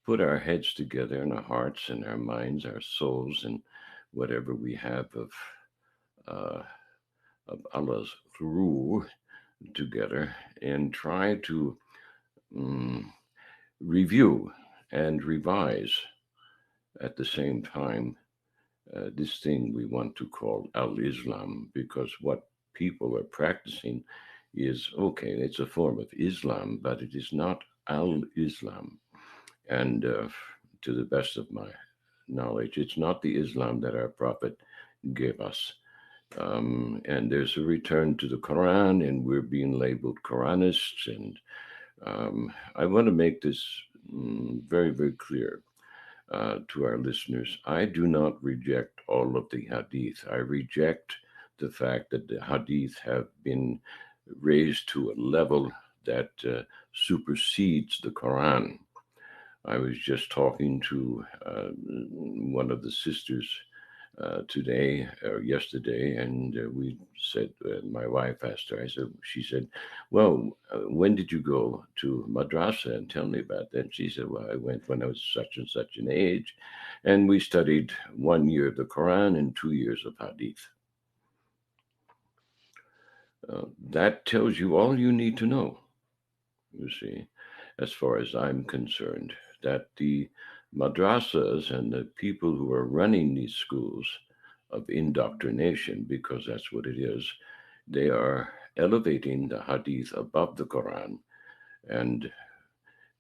put our heads together and our hearts and our minds, our souls, and whatever we have uh, of Allah's rule together and try to um, review and revise at the same time this thing we want to call al-Islam, because what people are practicing is okay, it's a form of Islam, but it is not al-Islam. And to the best of my knowledge, it's not the Islam that our Prophet gave us. And there's a return to the Quran, and we're being labeled Quranists. And I want to make this very, very clear to our listeners. I do not reject all of the hadith. I reject the fact that the hadith have been raised to a level that supersedes the Quran. I was just talking to one of the sisters today or yesterday, and we said, my wife asked her, she said, well, when did you go to madrasa, and tell me about that? And she said, well, I went when I was such and such an age, and we studied 1 year of the Quran and 2 years of hadith. That tells you all you need to know, you see, as far as I'm concerned, that the madrasas and the people who are running these schools of indoctrination, because that's what it is, they are elevating the hadith above the Quran. And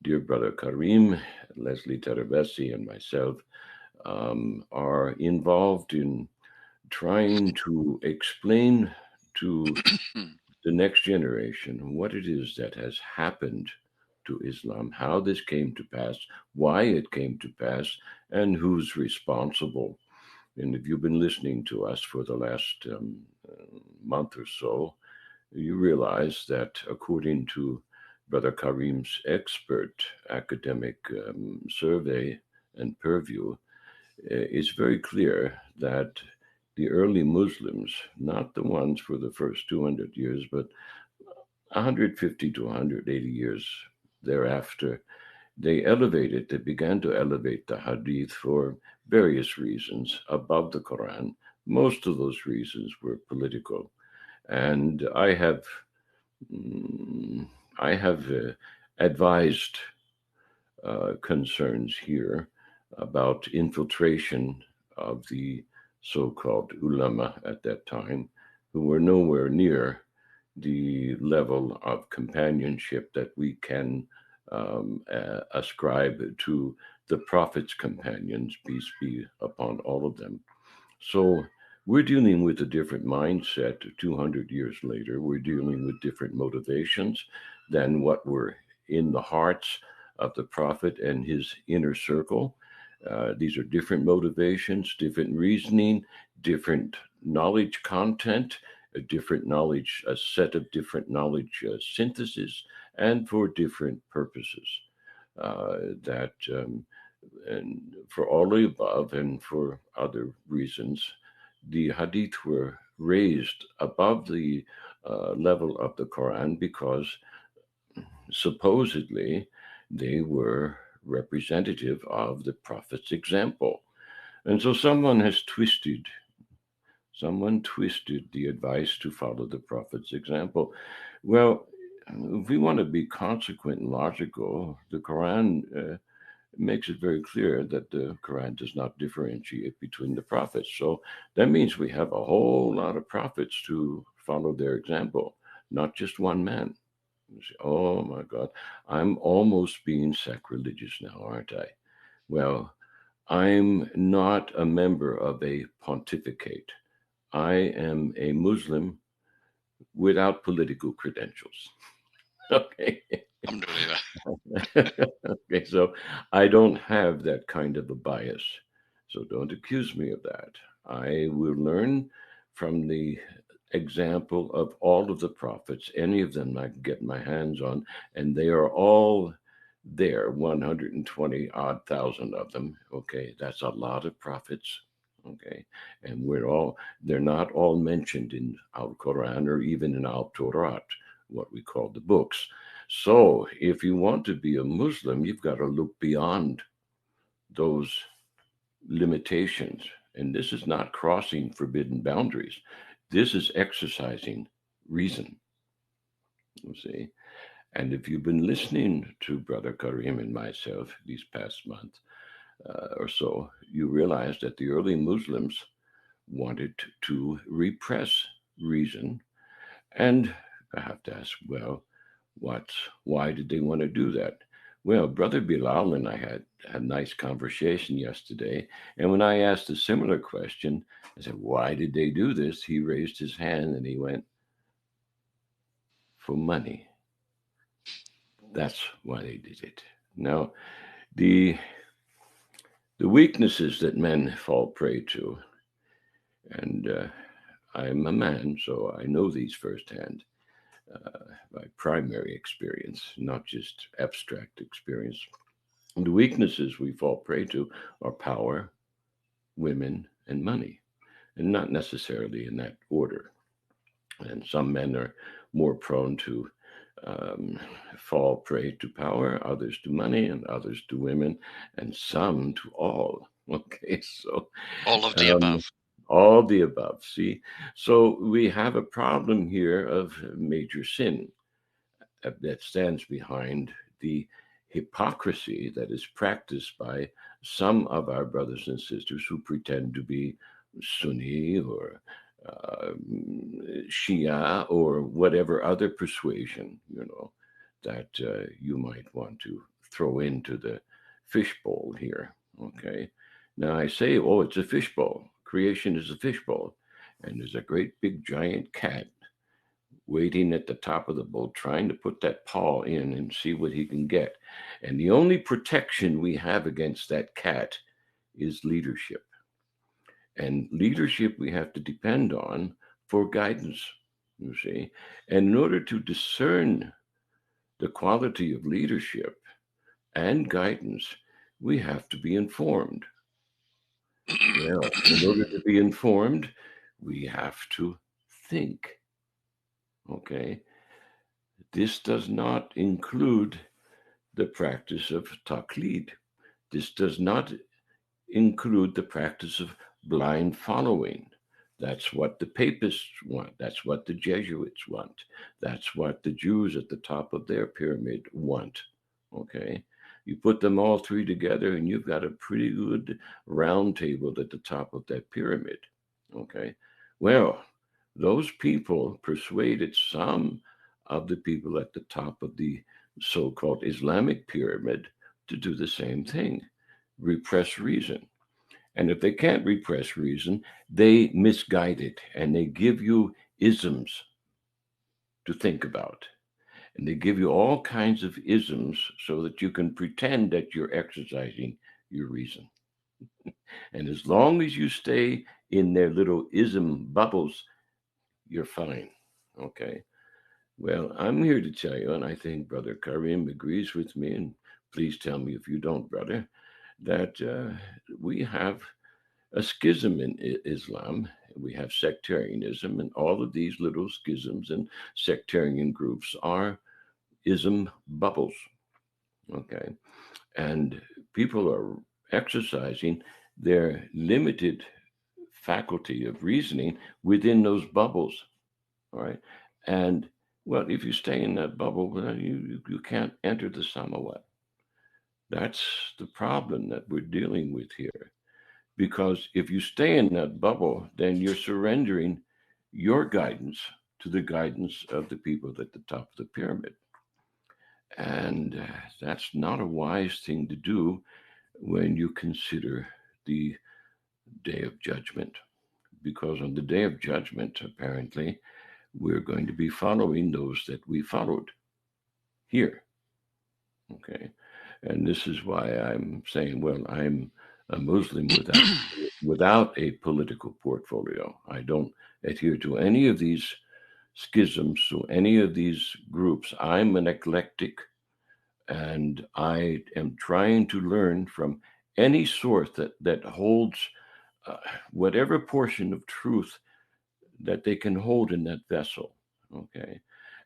dear brother Karim, Leslie Terabesi, and myself are involved in trying to explain to the next generation what it is that has happened to Islam, how this came to pass, why it came to pass, and who's responsible. And if you've been listening to us for the last month or so, you realize that according to Brother Karim's expert academic survey and purview, it's very clear that the early Muslims, not the ones for the first 200 years, but 150 to 180 years thereafter, they began to elevate the hadith for various reasons above the Quran. Most of those reasons were political. And mm, I have advised concerns here about infiltration of the so-called ulema at that time, who were nowhere near the level of companionship that we can ascribe to the Prophet's companions, peace be upon all of them. So we're dealing with a different mindset 200 years later. We're dealing with different motivations than what were in the hearts of the Prophet and his inner circle. These are different motivations, different reasoning, different knowledge content, a different knowledge, a set of different knowledge synthesis, and for different purposes. That and for all the above and for other reasons, the hadith were raised above the level of the Quran because supposedly they were representative of the Prophet's example. And so someone twisted the advice to follow the Prophet's example. Well, if we want to be consequent and logical, the Quran makes it very clear that the Quran does not differentiate between the prophets. So that means we have a whole lot of prophets to follow their example, not just one man. You say, oh my God, I'm almost being sacrilegious now, aren't I? Well, I'm not a member of a pontificate. I am a Muslim without political credentials. Okay. Alhamdulillah. Okay, so I don't have that kind of a bias. So don't accuse me of that. I will learn from the example of all of the prophets, any of them I can get my hands on, and they are all there, 120 odd thousand of them. Okay, that's a lot of prophets. Okay, and they're not all mentioned in Al Quran or even in Al Torah, what we call the books. So if you want to be a Muslim, you've got to look beyond those limitations. And this is not crossing forbidden boundaries. This is exercising reason, you see. And if you've been listening to Brother Karim and myself these past months or so, you realize that the early Muslims wanted to repress reason. And I have to ask, well, why did they want to do that? Well, Brother Bilal and I had a nice conversation yesterday. And when I asked a similar question, I said, why did they do this? He raised his hand and he went, for money. That's why they did it. Now, the weaknesses that men fall prey to, and I'm a man, so I know these firsthand by primary experience, not just abstract experience. And the weaknesses we fall prey to are power, women, and money, and not necessarily in that order. And some men are more prone to um, fall prey to power, others to money, and others to women, and some to all. Okay, so All of the um, above. all the above. See, so we have a problem here of major sin that stands behind the hypocrisy that is practiced by some of our brothers and sisters who pretend to be Sunni or uh, Shia or whatever other persuasion, that you might want to throw into the fishbowl here. Okay. Now I say, oh, it's a fishbowl. Creation is a fishbowl. And there's a great big giant cat waiting at the top of the boat, trying to put that paw in and see what he can get. And the only protection we have against that cat is leadership. And leadership we have to depend on for guidance, you see. And in order to discern the quality of leadership and guidance, we have to be informed. Well, in order to be informed, we have to think. Okay. This does not include the practice of taqlid. This does not include the practice of blind following. That's what the papists want. That's what the Jesuits want. That's what the Jews at the top of their pyramid want. Okay? You put them all three together, and you've got a pretty good round table at the top of that pyramid. Okay? Well, those people persuaded some of the people at the top of the so called Islamic pyramid to do the same thing, repress reason. And if they can't repress reason, they misguide it and they give you isms to think about. And they give you all kinds of isms so that you can pretend that you're exercising your reason. And as long as you stay in their little ism bubbles, you're fine. Okay. Well, I'm here to tell you, and I think Brother Karim agrees with me, and please tell me if you don't, brother, that we have a schism in Islam. We have sectarianism, and all of these little schisms and sectarian groups are ism bubbles. Okay. And people are exercising their limited faculty of reasoning within those bubbles. All right. And well, if you stay in that bubble, well, you can't enter the Samawat. That's the problem that we're dealing with here. Because if you stay in that bubble, then you're surrendering your guidance to the guidance of the people at the top of the pyramid. And that's not a wise thing to do when you consider the day of judgment. Because on the day of judgment, apparently, we're going to be following those that we followed here. Okay. And this is why I'm saying, well, I'm a Muslim without a political portfolio. I don't adhere to any of these schisms, to any of these groups. I'm an eclectic, and I am trying to learn from any source that holds uh, whatever portion of truth that they can hold in that vessel. Okay.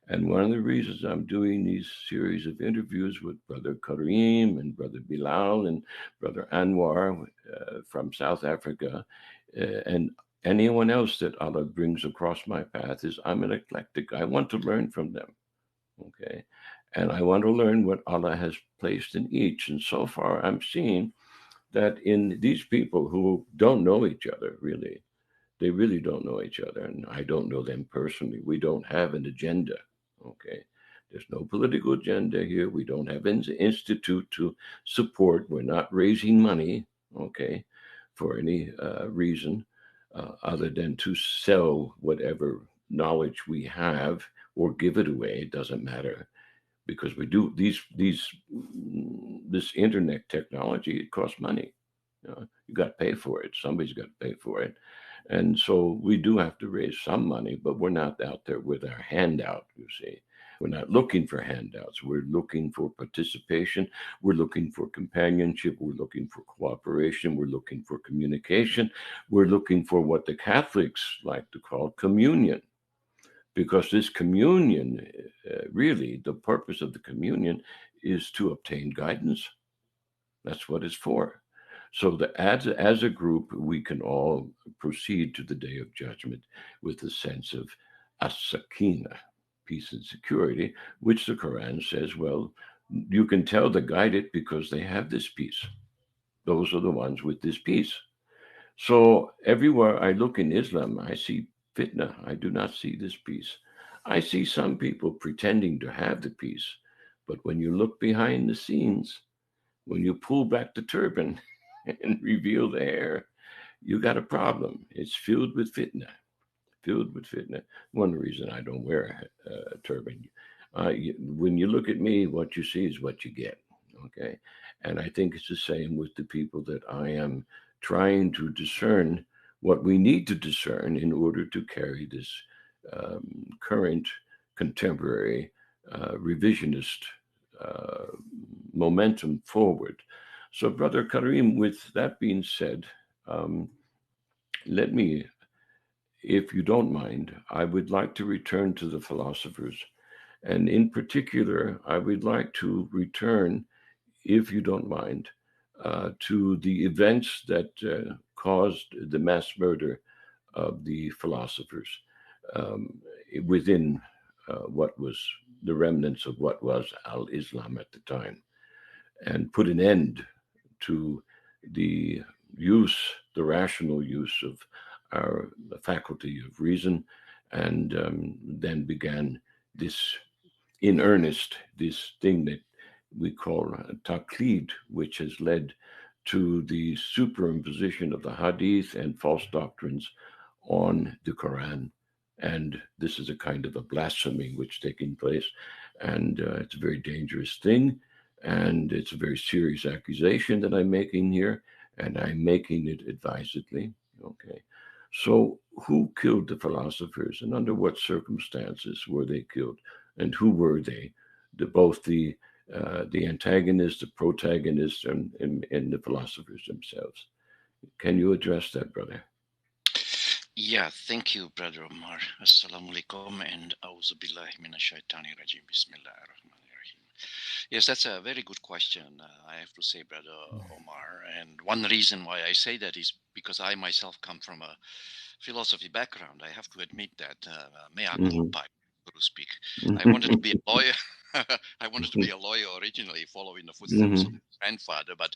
And one of the reasons I'm doing these series of interviews with Brother Kareem and Brother Bilal and Brother Anwar from South Africa and anyone else that Allah brings across my path is I'm an eclectic. I want to learn from them. Okay. And I want to learn what Allah has placed in each. And so far, I'm seeing that in these people who don't know each other, really, they really don't know each other. And I don't know them personally. We don't have an agenda. Okay. There's no political agenda here. We don't have an institute to support. We're not raising money, okay, for any reason other than to sell whatever knowledge we have or give it away. It doesn't matter because we do this internet technology. It costs money. You got to pay for it. Somebody's got to pay for it, and so we do have to raise some money. But we're not out there with our handout. You see, we're not looking for handouts. We're looking for participation. We're looking for companionship. We're looking for cooperation. We're looking for communication. We're looking for what the Catholics like to call communion, because this communion, really, the purpose of the communion is to obtain guidance. That's what it's for. So that as a group, we can all proceed to the day of judgment with a sense of as-sakina, peace and security, which the Quran says, well, you can tell the guided because they have this peace. Those are the ones with this peace. So everywhere I look in Islam, I see fitna. I do not see this peace. I see some people pretending to have the peace, but when you look behind the scenes, when you pull back the turban and reveal the hair, you got a problem. It's filled with fitna, filled with fitna. One reason I don't wear a turban. When you look at me, what you see is what you get. Okay. And I think it's the same with the people that I am trying to discern what we need to discern in order to carry this current contemporary revisionist uh, momentum forward. So, Brother Karim, with that being said, um, let me, if you don't mind, I would like to return to the philosophers. And in particular, I would like to return, if you don't mind, to the events that caused the mass murder of the philosophers um, within what was the remnants of what was al Islam at the time, and put an end to the use, the rational use of our faculty of reason, and then began this in earnest, this thing that we call taqlid, which has led to the superimposition of the hadith and false doctrines on the Quran. And this is a kind of a blasphemy which is taking place. And it's a very dangerous thing. And it's a very serious accusation that I'm making here. And I'm making it advisedly. Okay. So, who killed the philosophers and under what circumstances were they killed? And who were they? Both the antagonist, the protagonist, and the philosophers themselves. Can you address that, brother? Yeah, thank you, Brother Omar. Assalamu alaikum and auzu billahi minash shaitani rajim. Bismillahir rahmanir rahim. Yes, that's a very good question, I have to say, Brother Omar. And one reason why I say that is because I myself come from a philosophy background. I have to admit that, mea Mm-hmm. culpa, so to speak. I wanted to be a lawyer. I wanted to be a lawyer originally, following the footsteps of Mm-hmm. my grandfather. But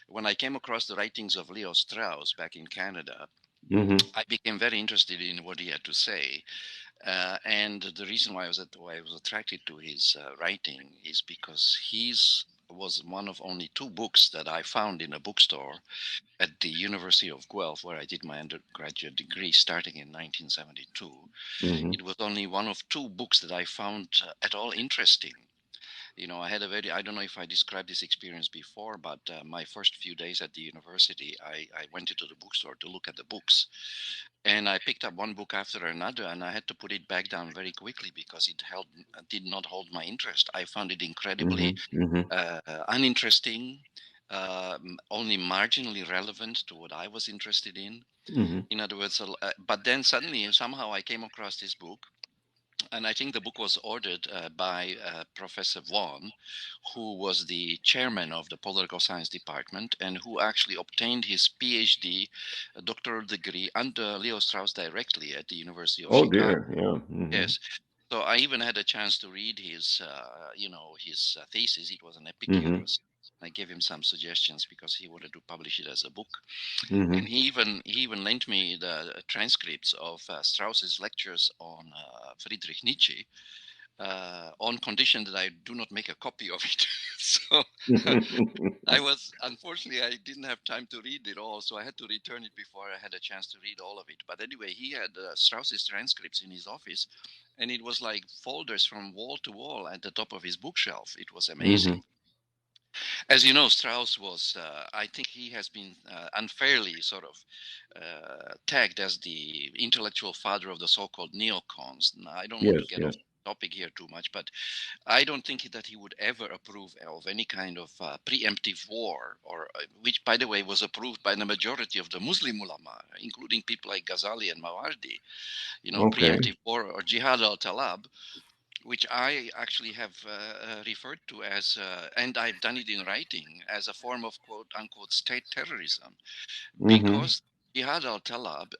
when I came across the writings of Leo Strauss back in Canada, Mm-hmm. I became very interested in what he had to say. And the reason why I was attracted to his writing is because his was one of only two books that I found in a bookstore at the University of Guelph, where I did my undergraduate degree starting in 1972. Mm-hmm. It was only one of two books that I found at all interesting. I had I don't know if I described this experience before, but my first few days at the university, I went into the bookstore to look at the books. And I picked up one book after another, and I had to put it back down very quickly because did not hold my interest. I found it incredibly Mm-hmm. uninteresting, only marginally relevant to what I was interested in. Mm-hmm. In other words, but then suddenly, somehow, I came across this book And I think the book was ordered by Professor Vaughan, who was the chairman of the political science department and who actually obtained his PhD, doctoral degree, under Leo Strauss directly at the University of Oh Chicago. dear. Yeah. Mm-hmm. Yes. So I even had a chance to read his, his thesis. It was an Mm-hmm. Epicurus. I gave him some suggestions because he wanted to publish it as a book, Mm-hmm. and he even lent me the transcripts of Strauss's lectures on Friedrich Nietzsche, on condition that I do not make a copy of it. So unfortunately, I didn't have time to read it all, so I had to return it before I had a chance to read all of it. But anyway, he had Strauss's transcripts in his office, and it was like folders from wall to wall at the top of his bookshelf. It was Mm-hmm. amazing. As you know, Strauss was, I think he has been unfairly sort of tagged as the intellectual father of the so called neocons. Now, I don't want Yes. to get off Yes. topic here too much, but I don't think that he would ever approve of any kind of preemptive war, or which, by the way, was approved by the majority of the Muslim ulama, including people like Ghazali and Mawardi. Okay. Preemptive war or jihad al-talab, which I actually have referred to as, and I've done it in writing, as a form of quote unquote state terrorism, Mm-hmm. because Jihad al-Talab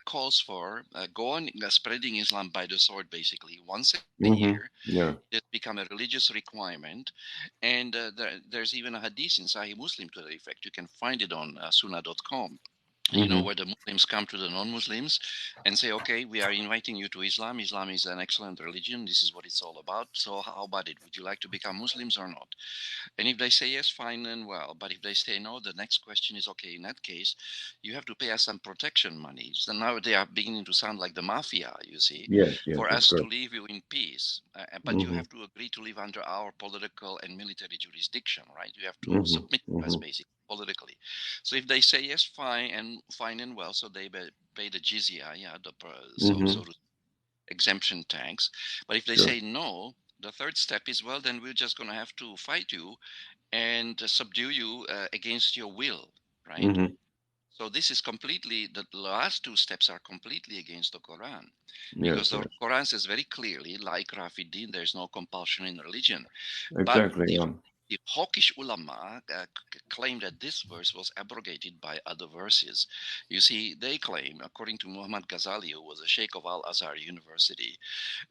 calls for going spreading Islam by the sword basically once a year. Mm-hmm. Yeah. It's become a religious requirement, and there's even a hadith in Sahih Muslim to that effect. You can find it on sunnah.com, Mm-hmm. where the Muslims come to the non-Muslims and say, okay, we are inviting you to Islam. Islam is an excellent religion. This is what it's all about. So how about it? Would you like to become Muslims or not? And if they say yes, fine and well. But if they say no, the next question is, okay, in that case, you have to pay us some protection money. So now they are beginning to sound like the mafia, you see, Yes. Yes. for That's us to correct. leave you in peace. But you Mm-hmm. have to agree to live under our political and military jurisdiction, right? You have to Mm-hmm. submit to us Mm-hmm. basically politically. So if they say yes, fine and well, so they pay the jizya, yeah, so Mm-hmm. to exemption tax. But if they Sure. say no, the third step is, well, then we're just going to have to fight you and subdue you against your will, right? Mm-hmm. So this is completely, the last two steps are completely against the Quran, because Yes. the Yes. Quran says very clearly, like Rafidin, there's no compulsion in religion. But Exactly. the hawkish ulama claim that this verse was abrogated by other verses. You see, they claim, according to Muhammad Ghazali, who was a sheikh of Al-Azhar University,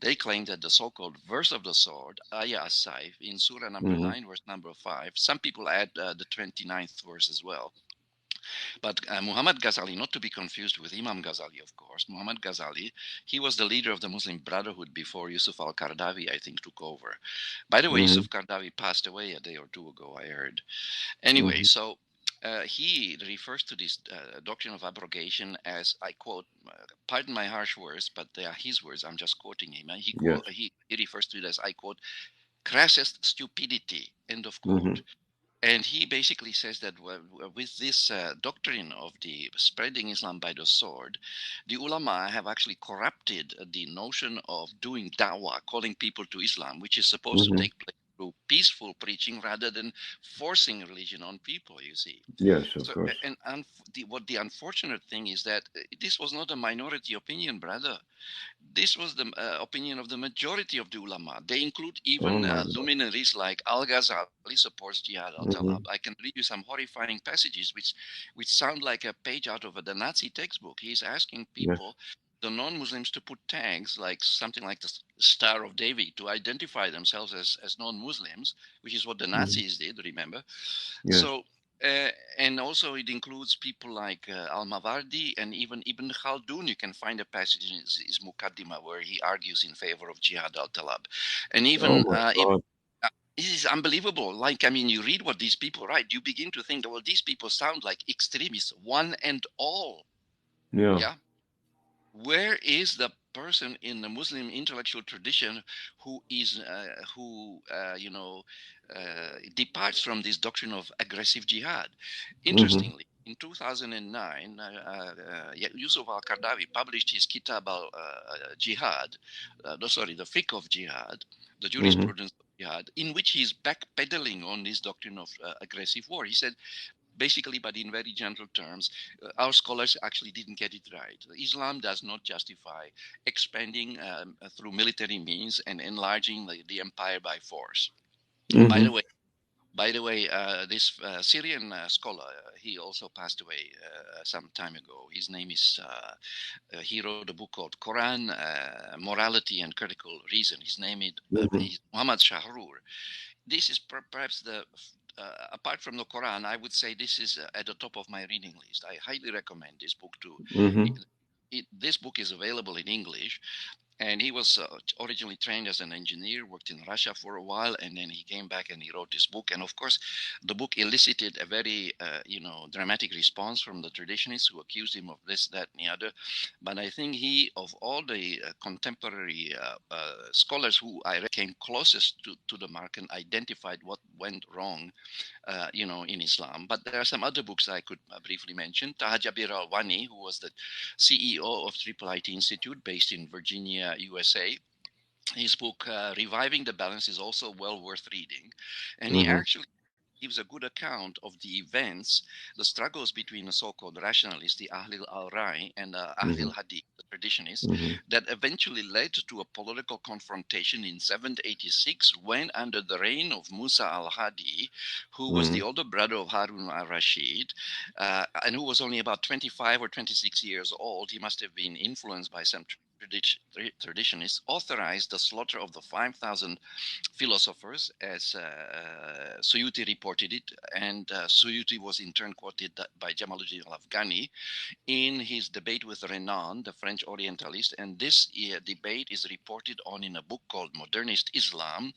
they claim that the so-called verse of the sword, Ayah as-Saif, in Surah number Mm-hmm. 9, verse number 5, some people add the 29th verse as well. But Muhammad Ghazali, not to be confused with Imam Ghazali, of course, Muhammad Ghazali, he was the leader of the Muslim Brotherhood before Yusuf al-Qaradawi, I think, took over. By the way, Mm-hmm. Yusuf Qaradawi passed away a day or two ago, I heard. Anyway, Mm-hmm. so he refers to this doctrine of abrogation as, I quote, pardon my harsh words, but they are his words. I'm just quoting him. Yes. He refers to it as, I quote, crassest stupidity, end of quote. Mm-hmm. And he basically says that with this doctrine of the spreading Islam by the sword, the ulama have actually corrupted the notion of doing da'wah, calling people to Islam, which is supposed to Mm-hmm. take place through peaceful preaching rather than forcing religion on people, you see. Yes. Of So, course. what the unfortunate thing is that this was not a minority opinion, brother. This was the opinion of the majority of the ulama. They include Oh even my God. luminaries like al-Ghazali supports jihad al-talab. Mm-hmm. I can read you some horrifying passages which sound like a page out of the Nazi textbook. He's asking Yes. people, the non-Muslims, to put tags like something like the Star of David to identify themselves as non-Muslims, which is what the Mm-hmm. Nazis did, remember? Yes. So, and also it includes people like Al-Mawardi and even Ibn Khaldun. You can find a passage in his Muqaddimah where he argues in favor of jihad al-talab. And Oh even my God. this is unbelievable. Like, I mean, you read what these people write, you begin to think, well, these people sound like extremists, one and all. Yeah. Yeah. Where is the person in the Muslim intellectual tradition who departs from this doctrine of aggressive jihad? Mm-hmm. Interestingly, in 2009, Yusuf al-Qardawi published his Kitab al-Jihad, no, sorry, the Fiqh of Jihad, the Mm-hmm. jurisprudence of jihad, in which he's backpedaling on this doctrine of aggressive war. He said basically, but in very gentle terms, our scholars actually didn't get it right. Islam does not justify expanding through military means and enlarging the empire by force. By the Mm-hmm. way, this Syrian scholar, he also passed away some time ago. His name is, he wrote a book called Quran, Morality and Critical Reason. His name Mm-hmm. is Muhammad Shahrur. This is perhaps apart from the Quran, I would say this is at the top of my reading list. I highly recommend this book to. Mm-hmm. This book is available in English, and he was originally trained as an engineer, worked in Russia for a while, and then he came back and he wrote this book. And of course, the book elicited a very dramatic response from the traditionists who accused him of this, that, and the other. But I think he, of all the contemporary scholars who I came closest to the mark and identified what went wrong in Islam. But there are some other books I could briefly mention. Taha Jabir al-Wani, who was the CEO of Triple IT Institute based in Virginia, USA. His book, Reviving the Balance, is also well worth reading. And he Mm-hmm. actually gives a good account of the events, the struggles between the so-called rationalists, the Ahlul al-Rai and Mm-hmm. Ahlul Hadi, the traditionists, Mm-hmm. that eventually led to a political confrontation in 786 when, under the reign of Musa al-Hadi, who was the Mm-hmm. older brother of Harun al-Rashid, and who was only about 25 or 26 years old, he must have been influenced by some traditionists, authorized the slaughter of the 5,000 philosophers, as Suyuti reported it, and Suyuti was in turn quoted by Jamaluddin al-Afghani in his debate with Renan, the French Orientalist. And this debate is reported on in a book called Modernist Islam,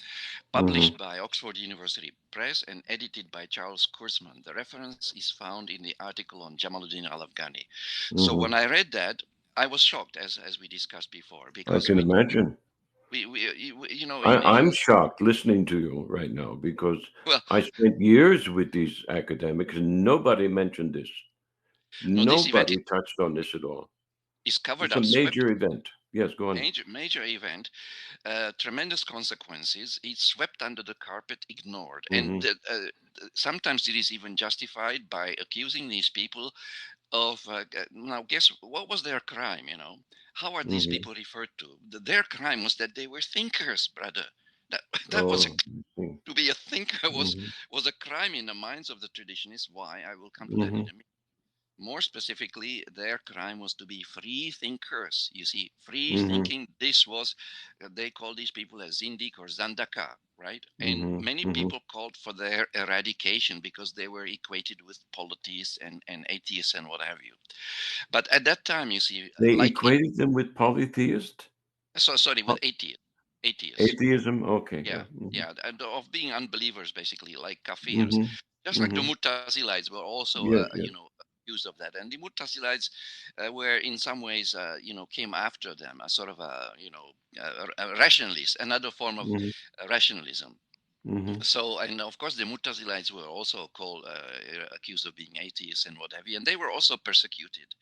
Mm-hmm. published by Oxford University Press and edited by Charles Kurzman. The reference is found in the article on Jamaluddin al-Afghani. So when Mm-hmm. I read that, I was shocked, as we discussed before, I because can imagine. I'm in shocked listening to you right now because well, I spent years with these academics and nobody mentioned this. no, this event Nobody touched on this at all. is covered It's a up, swept, major event. Yes, go on. major event, tremendous consequences. It's swept under the carpet, ignored, and Mm-hmm. sometimes it is even justified by accusing these people of now guess what was their crime. How are these Mm-hmm. people referred to? Their crime was that they were thinkers, brother. that that was a, Oh, I see. to be a thinker Mm-hmm. was a crime in the minds of the traditionists. Why? I will come to that in Mm-hmm. a minute. More specifically, their crime was to be free thinkers. You see, free Mm-hmm. thinking, this was, they call these people as Zindik or Zandaka, right? And Mm-hmm. many Mm-hmm. people called for their eradication because they were equated with polytheists and atheists and what have you. But at that time, you see, They equated them with polytheist? sorry, with Po- atheists. Atheists. Atheism? Okay. Yeah, Yeah. Mm-hmm. yeah, and of being unbelievers, basically, like kafirs. Mm-hmm. Just like the Mm-hmm. Mu'tazilites were also, Yes, yes. accused of that. And the Mu'tazilites were, in some ways, came after them, a sort of a rationalist, another form of Mm-hmm. rationalism. Mm-hmm. So, and of course, the Mu'tazilites were also called, accused of being atheists and what have you, and they were also persecuted.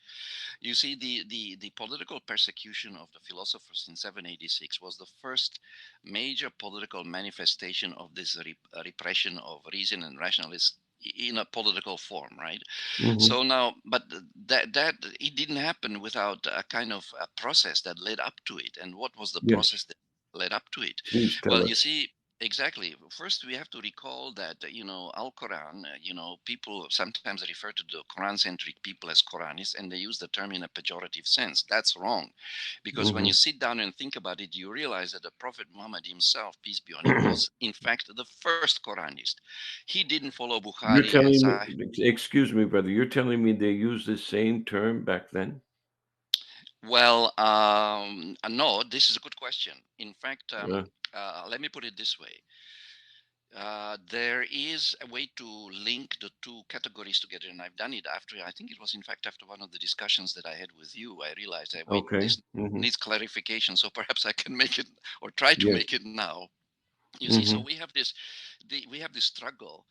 You see, the political persecution of the philosophers in 786 was the first major political manifestation of this repression of reason and rationalism in a political form, right? Mm-hmm. So now, but that it didn't happen without a kind of a process that led up to it. And what was the Yes. process that led up to it? Please tell Well, you us. see, exactly. First, we have to recall that Al Quran. People sometimes refer to the Quran-centric people as Quranists, and they use the term in a pejorative sense. That's wrong, because when Mm-hmm. you sit down and think about it, you realize that the Prophet Muhammad himself, peace be on him, was in fact the first Quranist. He didn't follow You're Bukhari and telling me, Sahih. excuse me, brother, you're telling me they used the same term back then? Well, no, this is a good question. In fact, Yeah. let me put it this way. There is a way to link the two categories together, and I've done it after, I think it was in fact after one of the discussions that I had with you. I realized that, wait, Okay. this Mm-hmm. needs clarification, so perhaps I can make it or try to Yes. make it now. You see, so Mm-hmm. we have this struggle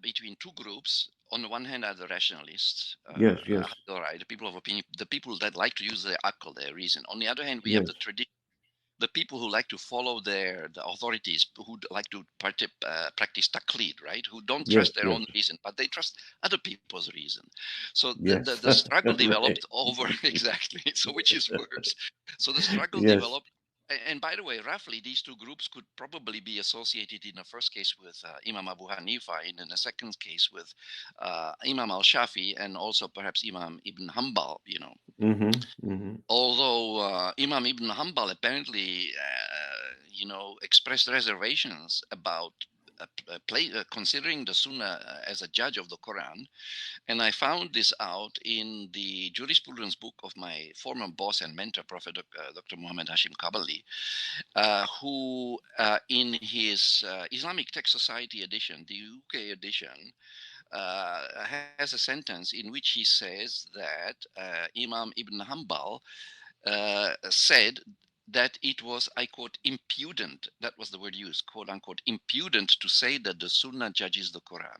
between two groups. On the one hand are the rationalists, Yes, yes, all right, the people of opinion, the people that like to use their akal, their reason. On the other hand, we have yes. the tradition, the people who like to follow the authorities, who like to practice taqlid, right? Who don't Yes, trust their yes, own reason, but they trust other people's reason. So the, yes. the struggle developed Right. over exactly. So which is worse? So the struggle Yes. developed. And by the way, roughly, these two groups could probably be associated in the first case with Imam Abu Hanifa, and in the second case with Imam al-Shafi, and also perhaps Imam Ibn Hanbal. Mm-hmm. Mm-hmm. Although Imam Ibn Hanbal apparently, expressed reservations about considering the Sunnah as a judge of the Quran, and I found this out in the jurisprudence book of my former boss and mentor, Prophet Dr. Muhammad Hashim Kabali, who, in his Islamic Text Society edition, the UK edition, has a sentence in which he says that Imam Ibn Hanbal said that it was, I quote, impudent. That was the word used, quote unquote, impudent to say that the Sunnah judges the Quran.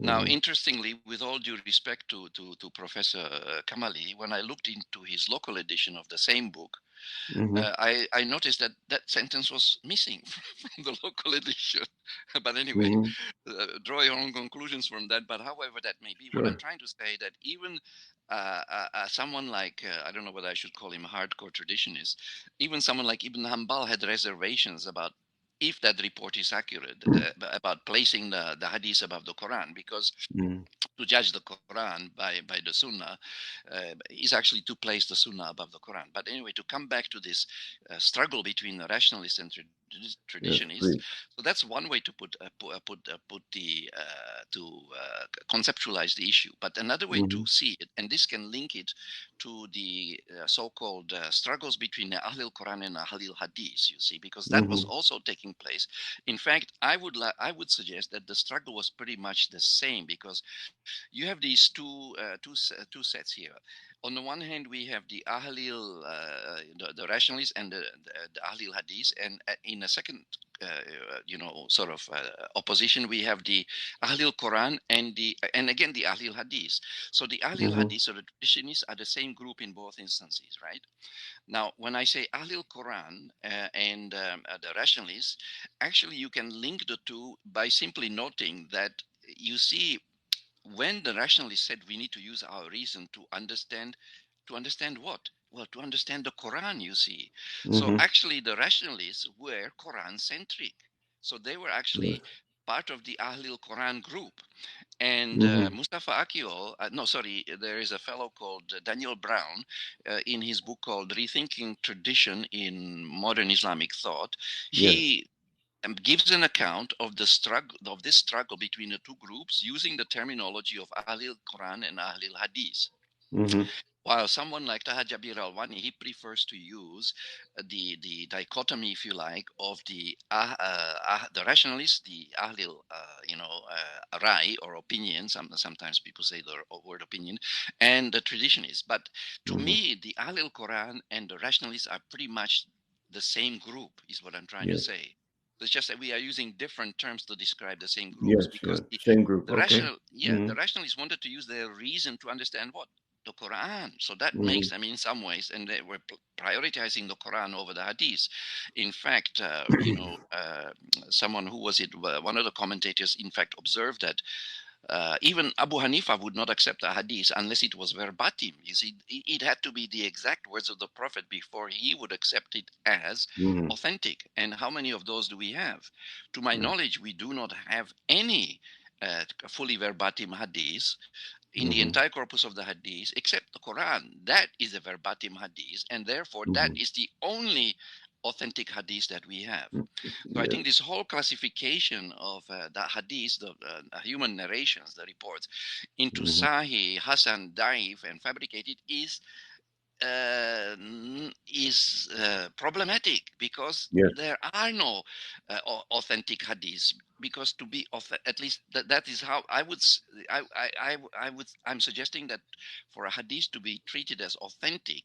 Now, Mm-hmm. interestingly, with all due respect to Professor Kamali, when I looked into his local edition of the same book, Mm-hmm. I noticed that that sentence was missing from the local edition. But anyway, Mm-hmm. draw your own conclusions from that. But however that may be, what I'm Sure. trying to say that even someone like I don't know whether I should call him a hardcore traditionist, even someone like Ibn Hanbal had reservations about if that report is accurate, about placing the hadith above the Quran, because Mm-hmm. to judge the Quran by the Sunnah is actually to place the Sunnah above the Quran. But anyway, to come back to this struggle between the rationalists and Yes, traditionists, please. so that's one way to put the to conceptualize the issue. But another way Mm-hmm. to see it, and this can link it to the so-called struggles between Ahlul Quran and Ahlul Hadith. You see, because that was Mm-hmm. also taking place. In fact, I would suggest that the struggle was pretty much the same, because you have these two sets here. On the one hand, we have the Ahlil, the rationalists, and the Ahlil Hadith, and in a second, sort of opposition, we have the Ahlil Quran and again the Ahlil Hadith. So the Ahlil Mm-hmm. Hadith or the traditionists are the same group in both instances, right? Now, when I say Ahlil Quran and the rationalists, actually you can link the two by simply noting that you see when the rationalists said we need to use our reason to understand what, well, to understand the Quran, you see. So Mm-hmm. actually the rationalists were Quran centric, so they were Yes. actually part of the Ahlul Quran group. And Mm-hmm. Mustafa Akil, no, sorry, there is a fellow called Daniel Brown in his book called Rethinking Tradition in Modern Islamic Thought. Yes. He gives an account of the struggle of this struggle between the two groups using the terminology of Ahlul Quran and Ahlul Hadith. Mm-hmm. While someone like Taha Jabir Alwani, he prefers to use the dichotomy, if you like, of the rationalists, the Ahlil, Rai or opinion. Sometimes people say the word opinion, and the traditionists. But to Mm-hmm. me, the Ahlil Quran and the rationalists are pretty much the same group, is what I'm trying to Yes. say. It's just that we are using different terms to describe the same groups, Yes. because Yes. Same group. Okay. the Mm-hmm. rationalists wanted to use their reason to understand what, the Quran. So that Mm-hmm. makes them in some ways, and they were prioritizing the Quran over the Hadith. In fact, someone who was it, one of the commentators, in fact, observed that even Abu Hanifa would not accept a Hadith unless it was verbatim. You see, it had to be the exact words of the Prophet before he would accept it as Mm-hmm. authentic. And how many of those do we have? To my Yes. knowledge, we do not have any fully verbatim Hadith in the Mm-hmm. entire corpus of the hadith except the Quran. That is a verbatim hadith, and therefore that Mm-hmm. is the only authentic hadith that we have. So I Yes. think this whole classification of the hadith, the human narrations, the reports, into Mm-hmm. Sahih, Hasan, Daif, and fabricated is problematic, because Yes. there are no authentic hadiths. Because to be at least that is how I would I would, I'm suggesting that for a hadith to be treated as authentic,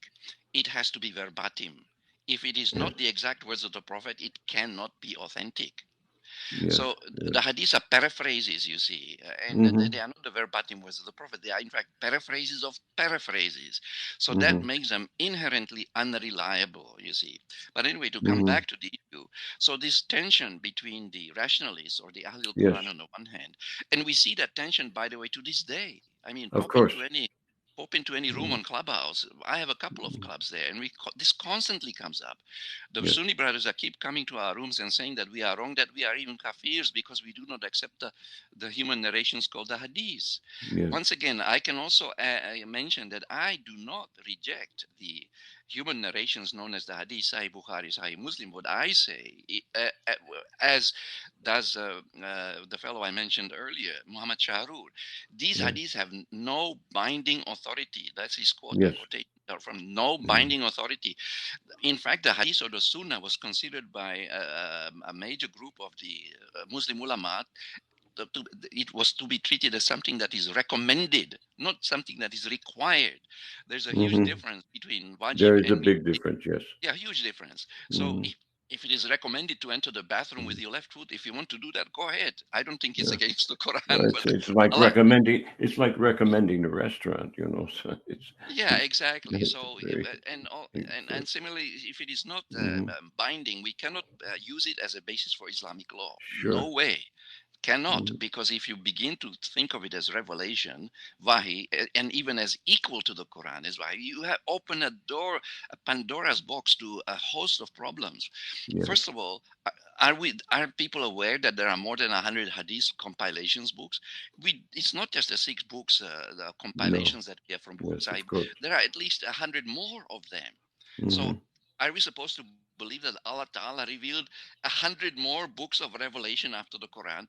it has to be verbatim. If it is Yes. not the exact words of the Prophet, it cannot be authentic. Yes. So Yes. the hadiths are paraphrases, you see, and Mm-hmm. they are not the verbatim words of the Prophet. They are, in fact, paraphrases of paraphrases. So that Mm-hmm. makes them inherently unreliable, you see. But anyway, to come Mm-hmm. back to the issue, so this tension between the rationalists or the Ahlul Yes. Quran on the one hand, and we see that tension, by the way, to this day. I mean, Of course. pop into any room Mm-hmm. on Clubhouse. I have a couple of clubs there, and this constantly comes up. The Yes. Sunni brothers that keep coming to our rooms and saying that we are wrong, that we are even kafirs because we do not accept the human narrations called the hadiths. Yes. Once again, I can also mention that I do not reject the human narrations known as the hadith, Sahih Bukhari, Sahih Muslim. What I say, as does the fellow I mentioned earlier, Muhammad Shahrur, these Yes. hadiths have no binding authority. That's his quote. The Yes. quotation are from no Mm-hmm. binding authority. In fact, the hadith or the sunnah was considered by a major group of the Muslim ulama. It was to be treated as something that is recommended, not something that is required. There's a huge Mm-hmm. difference between wajib There is a and big difference. Yes. yeah, huge difference. So Mm-hmm. if it is recommended to enter the bathroom with your left foot, if you want to do that, go ahead. I don't think it's Yeah. against the Well, Quran, it's but it's like Allah, recommending. It's like recommending a restaurant. So yeah, exactly. it's So very and similarly, if it is not mm, binding, we cannot use it as a basis for Islamic law. sure. No way. Cannot, Mm, because if you begin to think of it as revelation, wahi, and even as equal to the Quran as wahi, you have opened a Pandora's box to a host of problems. yes. First of all, are people aware that there are more than 100 hadith compilations books? It's not just the six books, the No. compilations that we have from Yes. books. Of course. There are at least 100 more of them. So Mm-hmm. are we supposed to believe that Allah Ta'ala revealed 100 more books of revelation after the Quran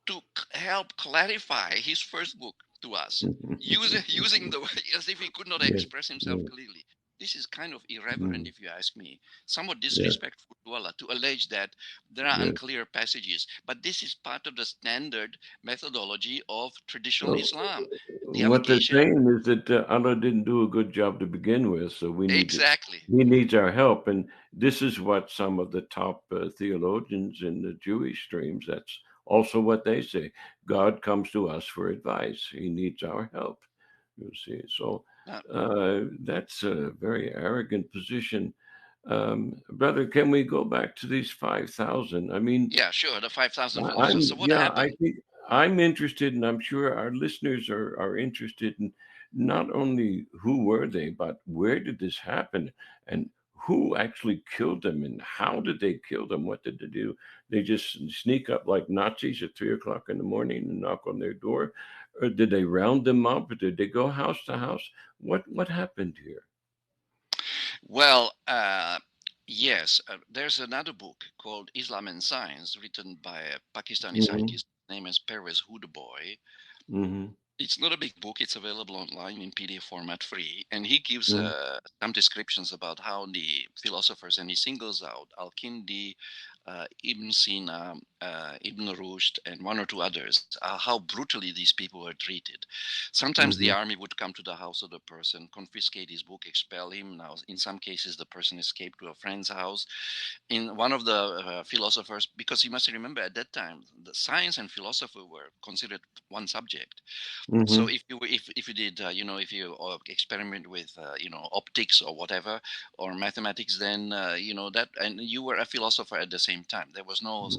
to help clarify his first book to us, using the as if he could not Yes. express himself Yes. clearly? This is kind of irreverent, Mm, if you ask me, somewhat yes. disrespectful to Allah to allege that there are Yes. unclear passages. But this is part of the standard methodology of traditional Well, Islam. The what they're allegation, saying is that Allah didn't do a good job to begin with, so we need it. exactly. He needs our help, and this is what some of the top theologians in the Jewish streams. That's also what they say. God comes to us for advice. He needs our help. You see, so Uh, that's a very arrogant position. Brother, can we go back to these 5,000? I mean, yeah, sure. The 5,000 philosophers. I'm So what yeah, I happened? think I'm interested, and I'm sure our listeners are interested in not only who were they, but where did this happen, and who actually killed them, and how did they kill them? What did they do? They just sneak up like Nazis at 3 o'clock in the morning and knock on their door, or did they round them up? Or did they go house to house? What happened here? Well, yes, there's another book called Islam and Science, written by a Pakistani Hmm. scientist named as Pervez Hoodboy. Hmm. It's not a big book. It's available online in PDF format, free, and he gives Hmm. some descriptions about how the philosophers, and he singles out Al-Kindi, Ibn Sina, Ibn Rushd, and one or two others, how brutally these people were treated. Sometimes the Hmm. army would come to the house of the person, confiscate his book, expel him. Now, in some cases, the person escaped to a friend's house. In one of the philosophers, because you must remember at that time, the science and philosophy were considered one subject. So Hmm. if you did if you experiment with optics or whatever, or mathematics, then that, and you were a philosopher at the same time. There was no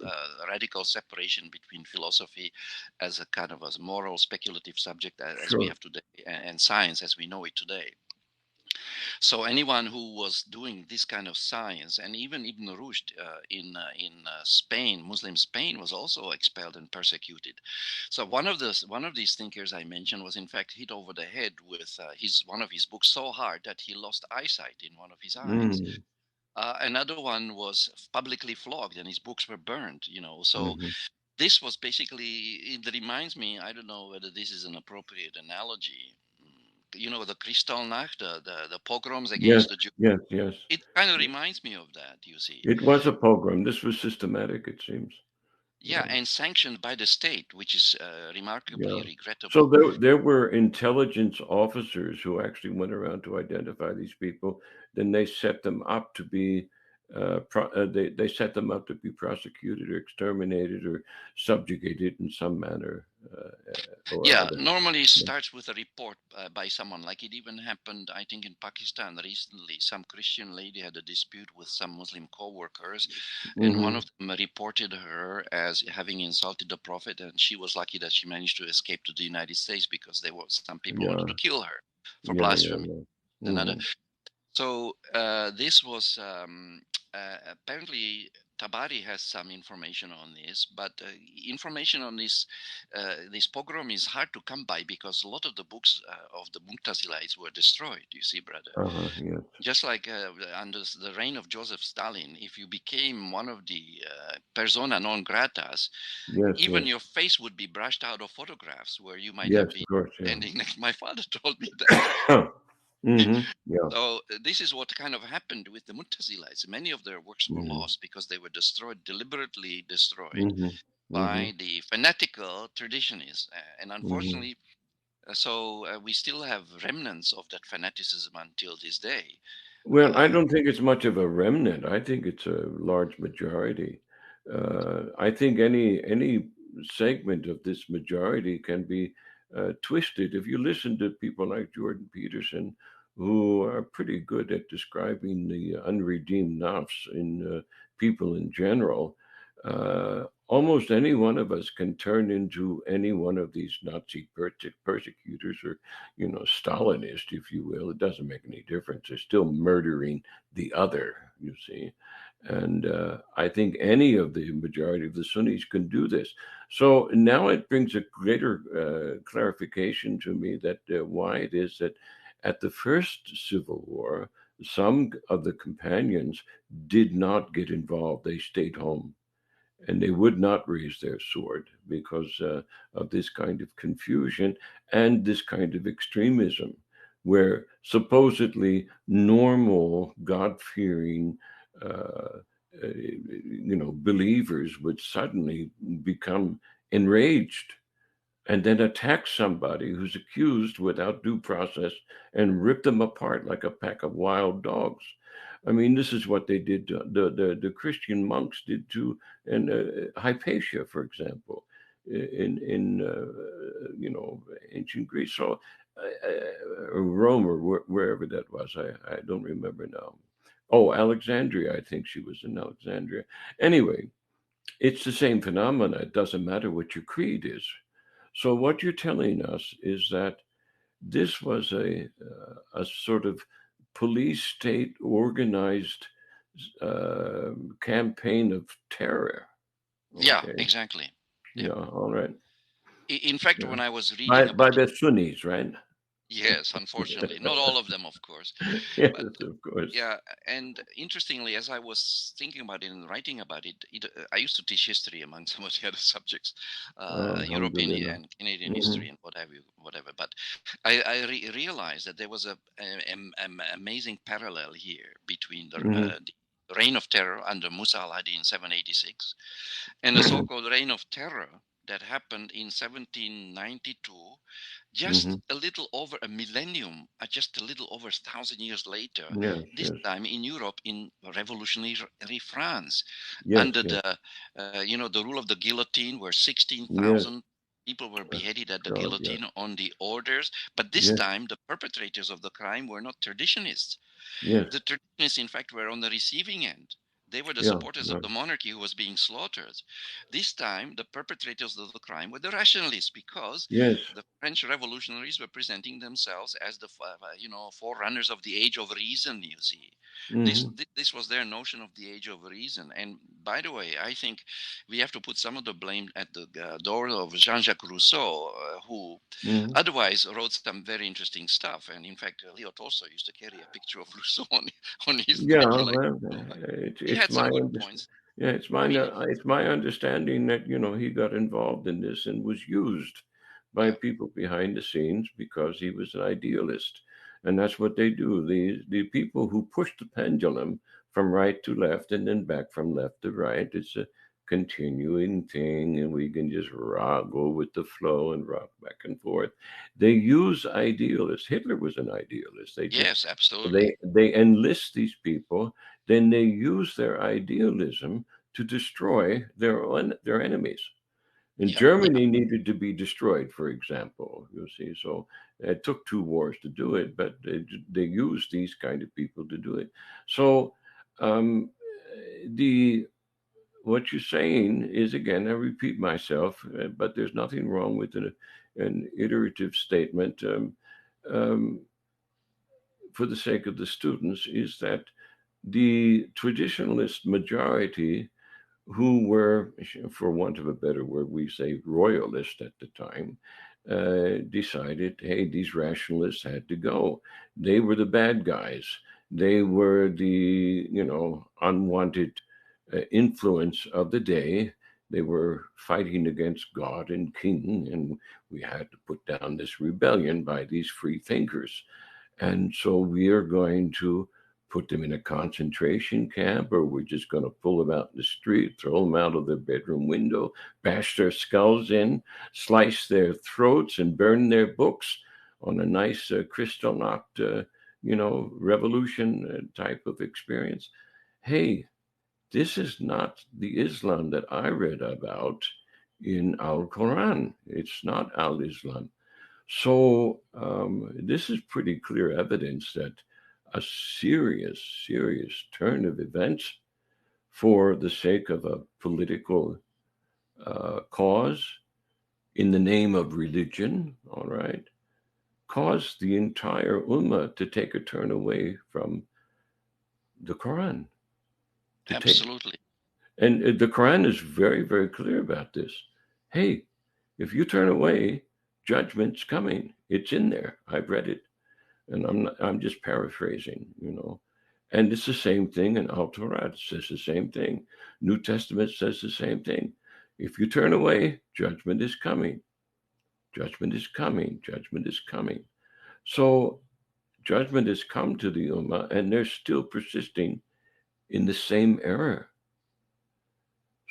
radical separation between philosophy as a kind of a moral speculative subject as we Sure. have today, and science as we know it today. So anyone who was doing this kind of science, and even Ibn Rushd in Spain, Muslim Spain, was also expelled and persecuted. So one of these thinkers I mentioned was in fact hit over the head with his one of his books so hard that he lost eyesight in one of his eyes. Mm-hmm. Another one was publicly flogged and his books were burned. So Mm-hmm. this was basically, it reminds me, I don't know whether this is an appropriate analogy. The Kristallnacht, the pogroms Yes, against the Jews. yes, yes. It kind of reminds me of that, you see. It was a pogrom. This was systematic, it seems. Yeah, Yeah, and sanctioned by the state, which is yeah. remarkably So regrettable. there were intelligence officers who actually went around to identify these people. Then they set them up to be they set them up to be prosecuted or exterminated or subjugated in some manner or Yeah, other. normally it starts with a report by someone. Like it even happened, I think, in Pakistan recently. Some Christian lady had a dispute with some Muslim co-workers, and one Mm-hmm. of them reported her as having insulted the Prophet, and she was lucky that she managed to escape to the United States because there were some people wanted Yeah, to kill her for yeah, yeah, blasphemy. yeah. Another. Mm-hmm. So this was apparently Tabari has some information on this, but information on this pogrom is hard to come by because a lot of the books of the Mu'tazilites were destroyed. You see, brother. Uh-huh, yes. Just like under the reign of Joseph Stalin, if you became one of the persona non gratas, Yes, even yes. your face would be brushed out of photographs where you might Yes, have been of course, yeah. standing next. My father told me that. Mm-hmm. Yeah. So this is what kind of happened with the Mu'tazilites. Many of their works were Mm-hmm. lost because they were destroyed, deliberately destroyed Mm-hmm. Mm-hmm. by the fanatical traditionists. And Mm-hmm. unfortunately, we still have remnants of that fanaticism until this day. Well, I Uh, don't think it's much of a remnant. I think it's a large majority. I think any segment of this majority can be twisted. If you listen to people like Jordan Peterson, who are pretty good at describing the unredeemed nafs in people in general, almost any one of us can turn into any one of these Nazi persecutors or Stalinist, if you will. It doesn't make any difference. They're still murdering the other, you see. And I think any of the majority of the Sunnis can do this. So now it brings a greater clarification to me that why it is that at the first civil war, some of the companions did not get involved. They stayed home and they would not raise their sword because of this kind of confusion and this kind of extremism, where supposedly normal, God-fearing, believers would suddenly become enraged and then attack somebody who's accused without due process and rip them apart like a pack of wild dogs. I mean, this is what they did. The Christian monks did to in Hypatia, for example, in ancient Greece. So Rome or wherever that was, I don't remember now. Oh, Alexandria, I think she was in Alexandria. Anyway, it's the same phenomena. It doesn't matter what your creed is. So what you're telling us is that this was a sort of police state organized uh, campaign of terror. yeah, Okay. exactly. Yeah. Yeah. All right. In fact, Yeah. when I was By reading by about the Sunnis, right? yes, unfortunately, not all of them, of course, Yes, but of course. yeah, and interestingly, as I was thinking about it and writing about it, I used to teach history among some of the other subjects, European Alhamdulillah. and Canadian Hmm. history and whatever. But I realized that there was a amazing parallel here between Hmm. the reign of terror under Musa al-Hadi in 786 and the so-called reign of terror that happened in 1792, just Hmm. a little over a millennium, just a little over 1,000 years later, Yes, this yes, time in Europe, in revolutionary France, yes, under yes, the rule of the guillotine, where yes. 16,000 people were beheaded at the God, yeah. guillotine on the orders. But this Yes, time, the perpetrators of the crime were not traditionists. yes, The traditionalists, in fact, were on the receiving end. They were the yeah, supporters yeah. of the monarchy who was being slaughtered. This time, the perpetrators of the crime were the rationalists because Yes. the French revolutionaries were presenting themselves as the forerunners of the age of reason. You see, Hmm. this was their notion of the age of reason. And by the way, I think we have to put some of the blame at the door of Jean-Jacques Rousseau, who Hmm. otherwise wrote some very interesting stuff. And in fact, Leo Tolstoy used to carry a picture of Rousseau on his Yeah, neck like well, but he it's had my some good points. yeah, I mean, it's my understanding that he got involved in this and was used by yeah, people behind the scenes because he was an idealist, and that's what they do. The people who push the pendulum from right to left and then back from left to right. It's a continuing thing, and we can just go with the flow and rock back and forth. They use idealists. Hitler was an idealist. yes, absolutely. They enlist these people. then they use their idealism to destroy their enemies. And Yeah, yeah, Germany needed to be destroyed, for example. You see, so it took two wars to do it, but they used these kind of people to do it. So um, the what you're saying is, again, I repeat myself, but there's nothing wrong with an iterative statement. Um, for the sake of the students, is that the traditionalist majority, who were, for want of a better word, we say royalist at the time, decided, hey, these rationalists had to go. They were the bad guys. They were the, unwanted influence of the day. They were fighting against God and King, and we had to put down this rebellion by these free thinkers. And so we are going to put them in a concentration camp, or we're just going to pull them out in the street, throw them out of their bedroom window, bash their skulls in, slice their throats, and burn their books on a nice Kristallnacht, revolution type of experience. Hey, this is not the Islam that I read about in Al Quran. It's not Al Islam. So this is pretty clear evidence that a serious, serious turn of events for the sake of a political cause in the name of religion, all right, caused the entire umma to take a turn away from the Quran. To take, absolutely. and the Quran is very, very clear about this. Hey, if you turn away, judgment's coming. It's in there. I've read it. And I'm just paraphrasing. And it's the same thing in Al Torah. It says the same thing. New Testament says the same thing. If you turn away, judgment is coming. Judgment is coming. Judgment is coming. So judgment has come to the Ummah, and they're still persisting in the same error.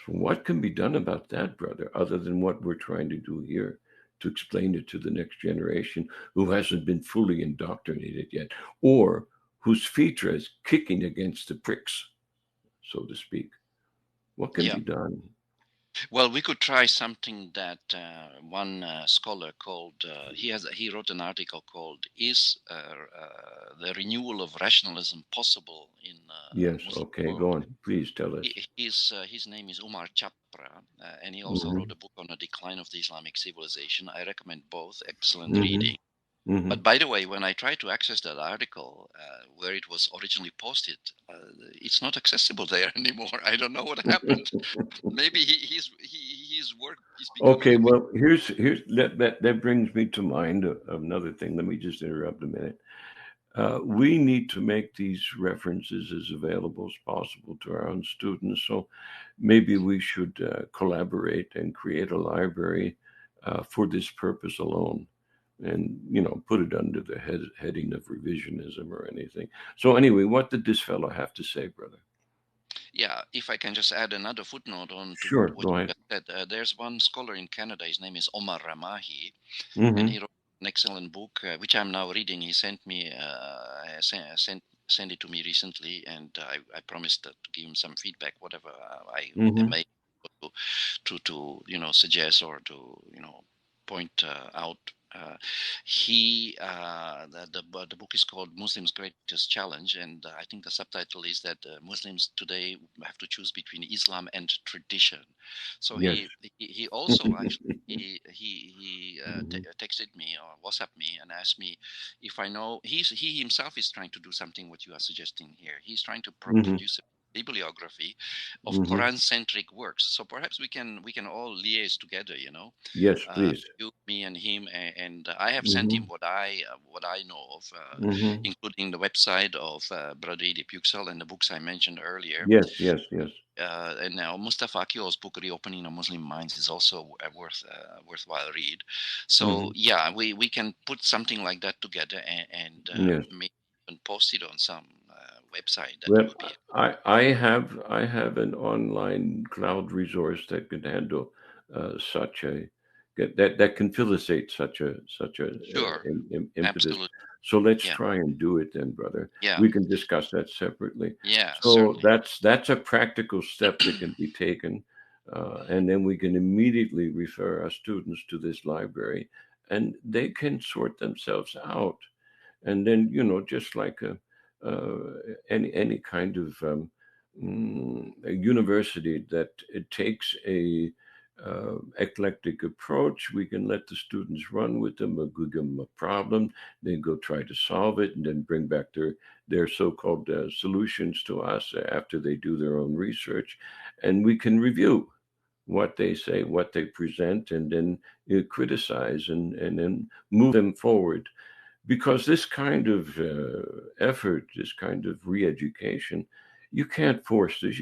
So what can be done about that, brother, other than what we're trying to do here to explain it to the next generation who hasn't been fully indoctrinated yet, or whose feet are kicking against the pricks, so to speak? What can Yeah. be done? Well, we could try something that one scholar called. He wrote an article called "Is the renewal of rationalism possible in Yes. Muslim Okay. Go world?" on. Please tell us. His name is Umar Chapra, and he also Mm-hmm. wrote a book on the decline of the Islamic civilization. I recommend both. Excellent Mm-hmm. reading. Mm-hmm. But by the way, when I tried to access that article where it was originally posted, it's not accessible there anymore. I don't know what happened. Maybe his work is becoming Okay. a bit. Well, here's that brings me to mind another thing. Let me just interrupt a minute. We need to make these references as available as possible to our own students. So maybe we should collaborate and create a library for this purpose alone, and put it under the heading of revisionism or anything. So anyway, what did this fellow have to say, brother? Yeah, if I can just add another footnote on to Sure, what go you ahead. just said, there's one scholar in Canada. His name is Omar Ramahi, and Mm-hmm. he wrote an excellent book, which I'm now reading. He sent me sent it to me recently, and I promised to give him some feedback, whatever I Mm-hmm. am able to suggest or to point out. Uh, the book is called Muslims' Greatest Challenge, and I think the subtitle is that Muslims today have to choose between Islam and tradition. So Yes. he also actually texted me or WhatsApp me and asked me if I know he himself is trying to do something what you are suggesting here. He's trying to Mm-hmm. produce a bibliography of Mm-hmm. Quran-centric works. So perhaps we can all liaise together. Yes, please. You, me, and him, and I have sent Mm-hmm. him what I know of, Mm-hmm. including the website of Brother Edip Yüksel and the books I mentioned earlier. Yes, yes, yes. And now Mustafa Akil's book "Reopening of Muslim Minds" is also a worthwhile read. So Mm-hmm. yeah, we can put something like that together and Yes. maybe even post it on some website that Well, would be. I have an online cloud resource that could handle such a that can facilitate such a Sure. impetus. Absolutely. So let's Yeah. try and do it then, brother. Yeah. We can discuss that separately. Yeah. So Certainly. that's a practical step that can be taken, and then we can immediately refer our students to this library, and they can sort themselves out. And then, just like any kind of a university that it takes a eclectic approach, we can let the students run with them, or give them a problem, then go try to solve it, and then bring back their so-called solutions to us after they do their own research, and we can review what they say, what they present, and then criticize, and then move them forward, because this kind of effort, this kind of re-education, you can't force this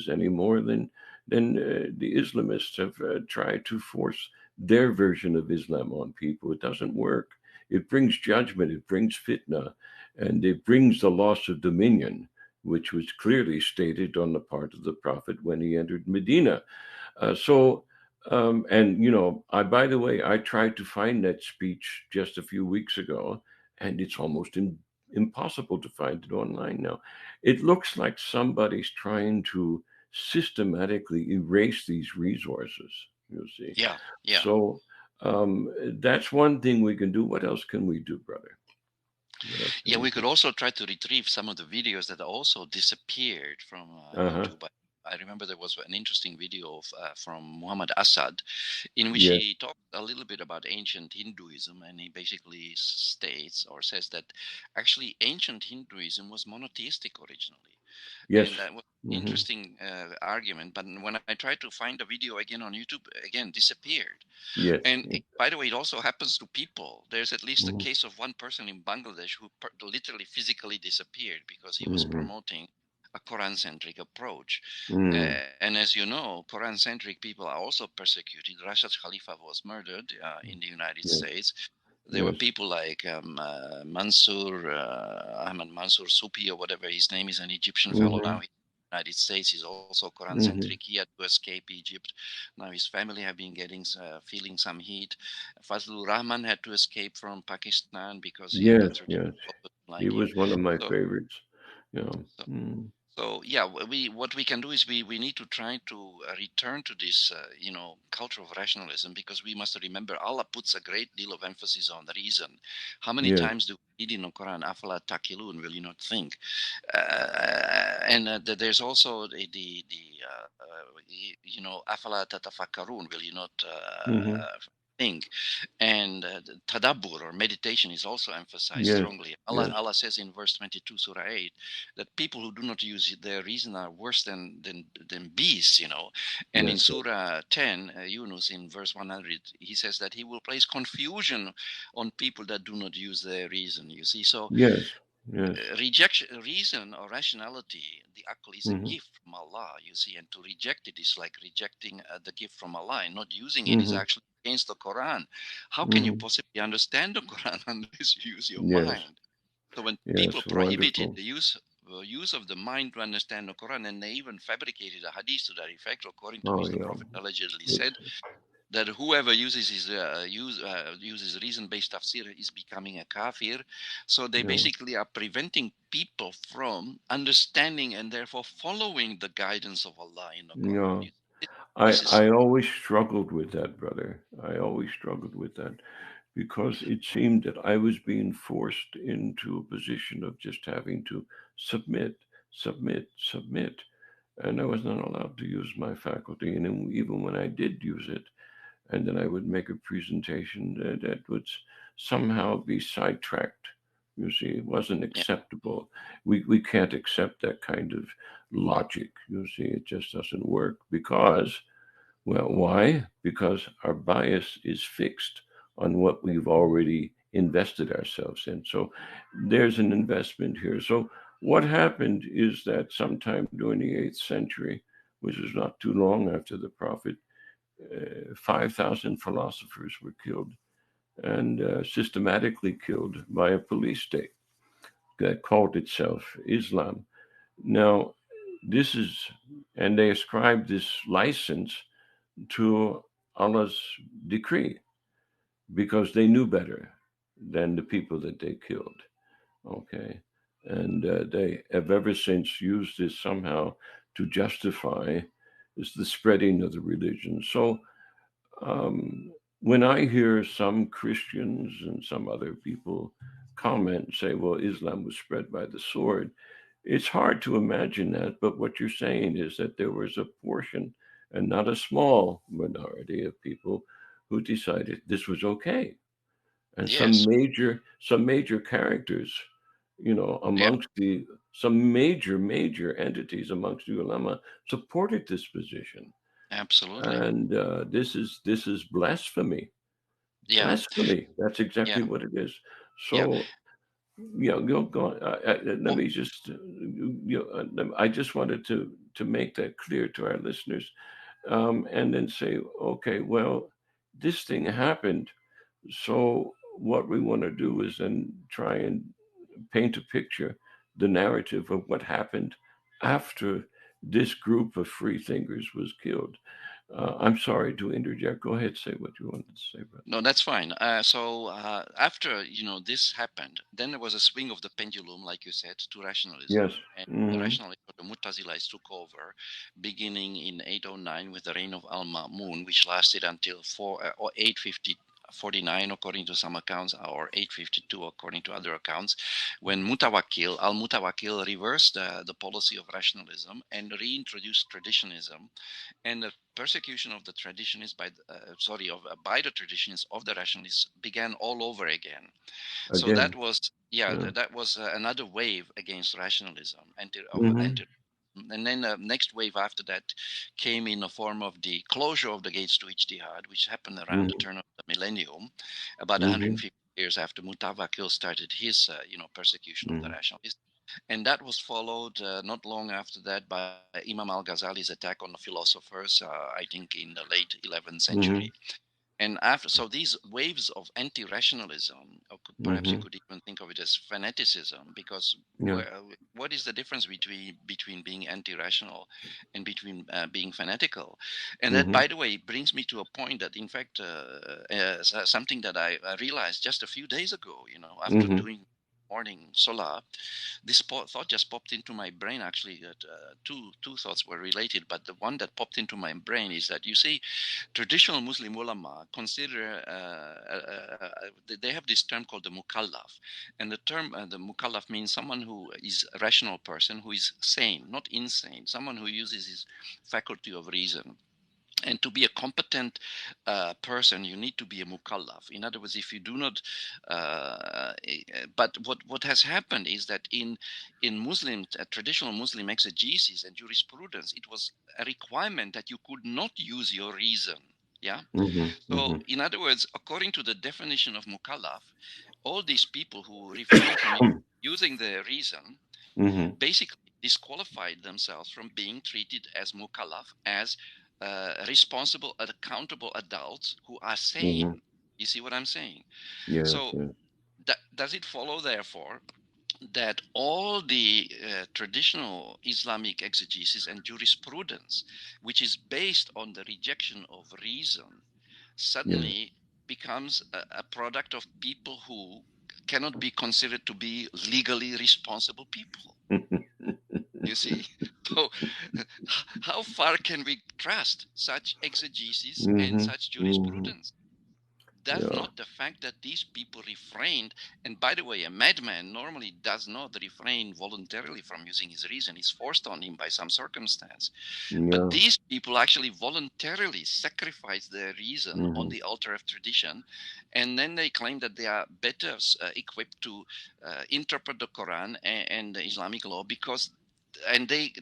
any more than the Islamists have tried to force their version of Islam on people. It doesn't work. It brings judgment, it brings fitna, and it brings the loss of dominion, which was clearly stated on the part of the Prophet when he entered Medina. And by the way, I tried to find that speech just a few weeks ago, and it's almost impossible to find it online now. It looks like somebody's trying to systematically erase these resources, you see. Yeah. Yeah. So that's one thing we can do. What else can we do, brother? What else can Yeah, we we could do? also try to retrieve some of the videos that also disappeared from Uh-huh. YouTube. I remember there was an interesting video from Muhammad Assad in which Yes. he talked a little bit about ancient Hinduism, and he basically states or says that actually ancient Hinduism was monotheistic originally, Yes. and that was an Hmm. interesting argument. But when I tried to find the video again on YouTube, again disappeared. Yes. And by the way, it also happens to people. There's at least a Hmm. case of one person in Bangladesh who literally physically disappeared because he was Hmm. promoting a Quran centric approach. Hmm. And as you know, Quran centric people are also persecuted. Rashid Khalifa was murdered in the United Yes. States. There were Yes. people like Mansour, Ahmad Mansour Supi, or whatever his name is, an Egyptian fellow Hmm. now. United States. He's also Quran centric. Hmm. He had to escape Egypt. Now his family have been feeling some heat. Fazlur Rahman had to escape from Pakistan because the Yes, Traditionalists yes. didn't He like him. was one of my So favorites. so Mm. so yeah, we what we can do is we need to try to return to this culture of rationalism, because we must remember Allah puts a great deal of emphasis on the reason. How many Yes, times do we read in the Quran, "Afala takilun," will you not think? And there's also "Afala tatafakkarun," will you not hmm, think? And tadabbur or meditation is also emphasized yes, strongly. Allah yes, Allah says in verse 22, Surah 8, that people who do not use their reason are worse than beasts. And in that's right. Surah 10, Yunus, in verse 100, he says that he will place confusion on people that do not use their reason. You see, so Yes, yes, rejection, reason or rationality, the aql is a hmm, gift from Allah, you see, and to reject it is like rejecting the gift from Allah, and not using it is hmm, actually against the Quran. How can you hmm, possibly understand the Quran unless you use your yes, mind? So when people yes, prohibited wonderful. the use of the mind to understand the Quran, and they even fabricated a hadith to that effect, according to Oh, which the yeah. Prophet allegedly It's, said that whoever uses reason-based tafsir is becoming a kafir. So they yeah. basically are preventing people from understanding and therefore following the guidance of Allah in the Quran. Yeah. This is I always struggled with that, brother. I always struggled with that because it seemed that I was being forced into a position of just having to submit, submit, submit. And I was not allowed to use my faculty. And then even when I did use it, and then I would make a presentation that would somehow be sidetracked. You see, it wasn't yeah, acceptable. We can't accept that kind of logic. You see, it just doesn't work because, well, why? Because our bias is fixed on what we've already invested ourselves in. So there's an investment here. So what happened is that sometime during the 8th century, which is not too long after the Prophet, 5,000 philosophers were killed and systematically killed by a police state that called itself Islam. Now, this is, and they ascribed this license to Allah's decree because they knew better than the people that they killed. Okay. And they have ever since used this somehow to justify is the spreading of the religion. So um, when I hear some Christians and some other people comment and say, well, Islam was spread by the sword, it's hard to imagine that. But what you're saying is that there was a portion, and not a small minority of people, who decided this was okay. And Yes. some major characters, Yeah. amongst the some major entities amongst the ulema supported this position. Absolutely. And this is blasphemy. Yeah. Blasphemy. That's exactly Yeah. what it is. Yeah. So, go on. Let Well, me just, I just wanted to make that clear to our listeners, and then say, okay, well, this thing happened. So what we want to do is then try and paint a picture, the narrative of what happened after this group of free thinkers was killed. I'm sorry to interject. Go ahead, say what you wanted to say, brother. no, that's fine. So after this happened, then there was a swing of the pendulum, like you said, to Yes. rationalism, and the Mm-hmm. rationalism of the Mu'tazilis took over, beginning in 809 with the reign of Al-Ma'mun, which lasted until 849 according to some accounts, or 852 according to other accounts, when Al-Mutawakkil reversed the policy of rationalism and reintroduced traditionalism, and the persecution of the traditionists by the traditionists of the rationalists began all over again. So that Again. was Yeah. that was another wave against rationalism, Mm-hmm. anti. And then the next wave after that came in the form of the closure of the gates to ijtihad, which happened around the Mm-hmm. turn of the millennium, about Mm-hmm. 150 years after Mutawakil started his persecution of the Mm-hmm. rationalists. And that was followed not long after that by Imam al-Ghazali's attack on the philosophers, I think in the late 11th century. Mm-hmm. And after, so these waves of anti-rationalism, or perhaps you Mm-hmm. could even think of it as fanaticism, because Yeah. what is the difference between being anti-rational and between being fanatical? And that, Mm-hmm. by the way, brings me to a point that, in fact, something that I realized just a few days ago. After Mm-hmm. doing morning solar, this thought just popped into my brain. Actually, that two thoughts were related, but the one that popped into my brain is that, you see, traditional Muslim ulama consider they have this term called the mukallaf, and the mukallaf means someone who is a rational person, who is sane, not insane, someone who uses his faculty of reason. And to be a competent person, you need to be a mukallaf. In other words, if you do not, but what has happened is that in Muslim traditional Muslim exegesis and jurisprudence, it was a requirement that you could not use your reason. Yeah. Mm-hmm. So, Mm-hmm. in other words, according to the definition of mukallaf, all these people who refrain from using their reason Mm-hmm. basically disqualified themselves from being treated as mukallaf, as responsible, accountable adults who are Mm-hmm. sane. You see what I'm saying? Yes. So, Yes. does it follow, therefore, that all the traditional Islamic exegesis and jurisprudence, which is based on the rejection of reason, Yes. suddenly becomes a product of people who cannot be considered to be legally responsible people? You see? So, how far can we trust such exegesis and Mm-hmm. such Mm-hmm. jurisprudence? Does Yeah. not the fact that these people refrained, and by the way, a madman normally does not refrain voluntarily from using his reason, it's forced on him by some circumstance. But Yeah. these people actually voluntarily sacrifice their reason on Mm-hmm. the altar of tradition, and then they claim that they are better equipped to interpret the Quran and the Islamic law because. And they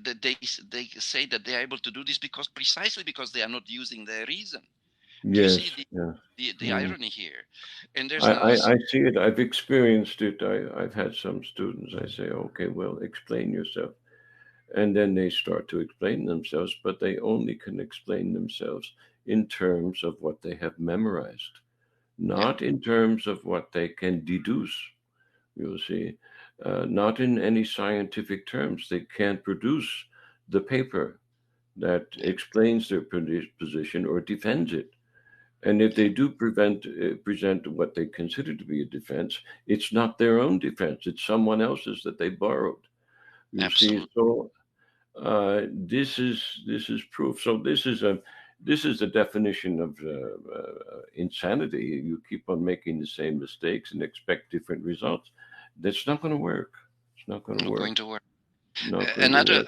say that they are able to do this because precisely because they are not using their reason. Do you see Yes. Yes. the Mm-hmm. irony here? And there's I, another I see it. I've experienced it. I've had some students. I say, okay, well, explain yourself. And then they start to explain themselves, but they only can explain themselves in terms of what they have memorized, yeah, not in terms of what they can deduce. You'll see, not in any scientific terms. They can't produce the paper that yeah, explains their position or defends it. And if they Yeah, do present what they consider to be a defense, it's not their own defense; it's someone else's that they borrowed. You see, absolutely. so this is proof. So this is a definition of insanity. You keep on making the same mistakes and expect different results. That's not going to work. It's not going to Not work. going to work. Not going to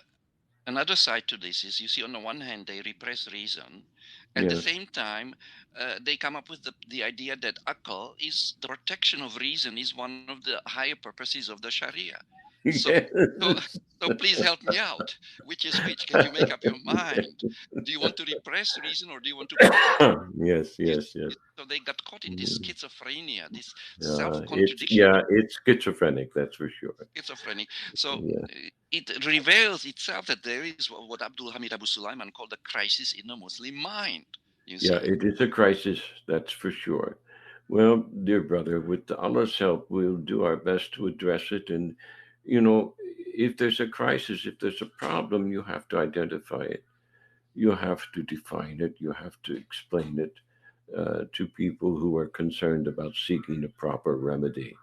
Another work. side to this is, you see, on the one hand they repress reason, at the Yes. same time they come up with the idea that akal is the protection of reason, is one of the higher purposes of the sharia. So so Yes. so please help me out. Which is which? Can you make up your mind? Do you want to repress reason or do you want to protect it? Yes. You Yes. Yes. so they got caught in this schizophrenia, this It's self-contradiction, it's schizophrenic. That's for sure. schizophrenic. So Yeah. it reveals itself that there is what Abdul Hamid Abu Sulaiman called the crisis in the Muslim mind. You Yeah, see, it is a crisis, that's for sure. Well, dear brother, with Allah's help, we'll do our best to address it. And, you know, if there's a crisis, if there's a problem, you have to identify it. You have to define it. You have to explain it to people who are concerned about seeking a proper remedy.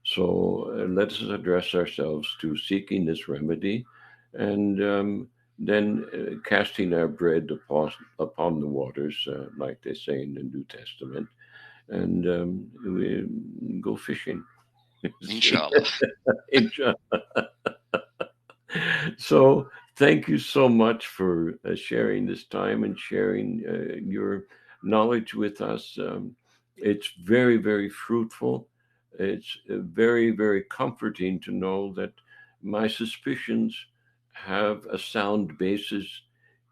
So let us address ourselves to seeking this remedy and then casting our bread upon the waters, like they say in the New Testament, and we go fishing. See? inshallah. Inshallah. So thank you so much for sharing this time and sharing your knowledge with us. It's very, very fruitful. It's very, very comforting to know that my suspicions have a sound basis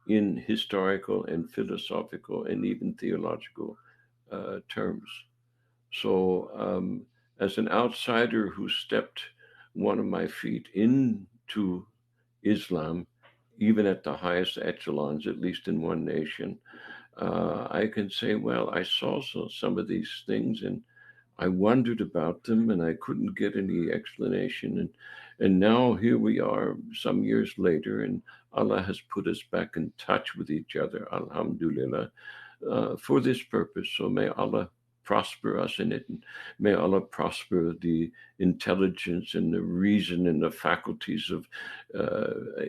in historical and philosophical and even theological terms. So, as an outsider who stepped one of my feet into Islam, even at the highest echelons, at least in one nation, I can say, well, I saw some of these things and I wondered about them and I couldn't get any explanation. And now here we are some years later, and Allah has put us back in touch with each other, Alhamdulillah, for this purpose. So may Allah prosper us in it. And may Allah prosper the intelligence and the reason and the faculties of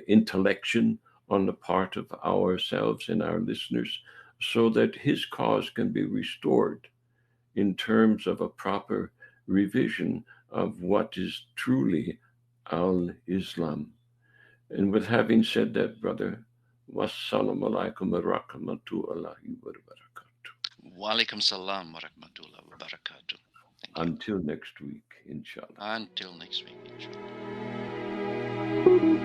intellection on the part of ourselves and our listeners, so that His cause can be restored in terms of a proper revision of what is truly Al Islam. And with having said that, brother, wassalamu alaikum wa rahmatullahi wa barakatuh. Walaikum salam wa rahmatullah wa barakatuh. Thank you. Until next week, inshallah. Until next week, inshallah.